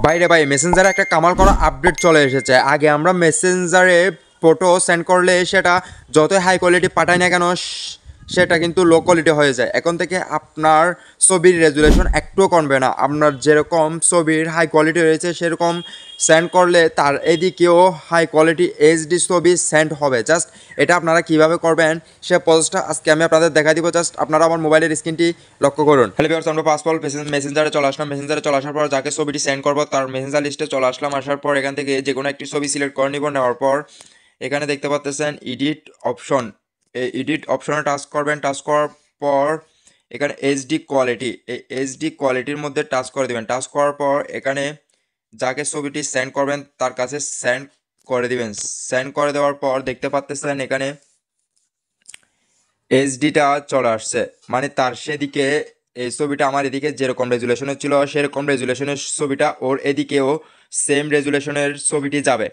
বাইরে ভাই মেসেঞ্জারে একটা কামাল করা আপডেট চলে এসেছে। আগে আমরা মেসেঞ্জারে ফটো সেন্ড করলে সেটা যতই হাই কোয়ালিটি পাঠায় না কেন সেটা কিন্তু লো কোয়ালিটি হয়ে যায়। এখন থেকে আপনার ছবির রেজুলেশন একটুও কমবে না। আপনার যেরকম ছবির হাই কোয়ালিটি রয়েছে সেরকম সেন্ড করলে তার এদিকেও হাই কোয়ালিটি এইচডি ছবি সেন্ড হবে। জাস্ট এটা আপনারা কিভাবে করবেন সে প্রসেসটা আজকে আমি আপনাদের দেখা দিব। জাস্ট আপনারা আমার মোবাইলের স্ক্রিনটি লক্ষ্য করুন। হ্যালো ভিউয়ার্স, আমরা পাসপোর্ট মেসেঞ্জারে চলে আসলাম। মেসেঞ্জারে চলে আসার পর যাকে ছবিটি সেন্ড করবো তার মেসেঞ্জার লিস্টে চলে আসলাম। আসার পর এখান থেকে যে কোনো একটি ছবি সিলেক্ট করে নিব। নেওয়ার পর এখানে দেখতে পাচ্ছেন এডিট অপশন, এই এডিট অপশনে টাচ করবেন। টাচ করার পর এখানে এইচডি কোয়ালিটি, এই এইচডি কোয়ালিটির মধ্যে টাচ করে দেবেন। টাচ করার পর এখানে যাকে ছবিটি সেন্ড করবেন তার কাছে সেন্ড করে দিবেন। সেন্ড করে দেওয়ার পর দেখতে পাচ্ছেন এখানে এইচডিটা চলে আসছে, মানে তার সেদিকে এই ছবিটা আমার এদিকে যেরকম রেজুলেশনের ছিল সেরকম রেজুলেশনের ছবিটা ওর এদিকেও সেম রেজুলেশনের ছবিটি যাবে।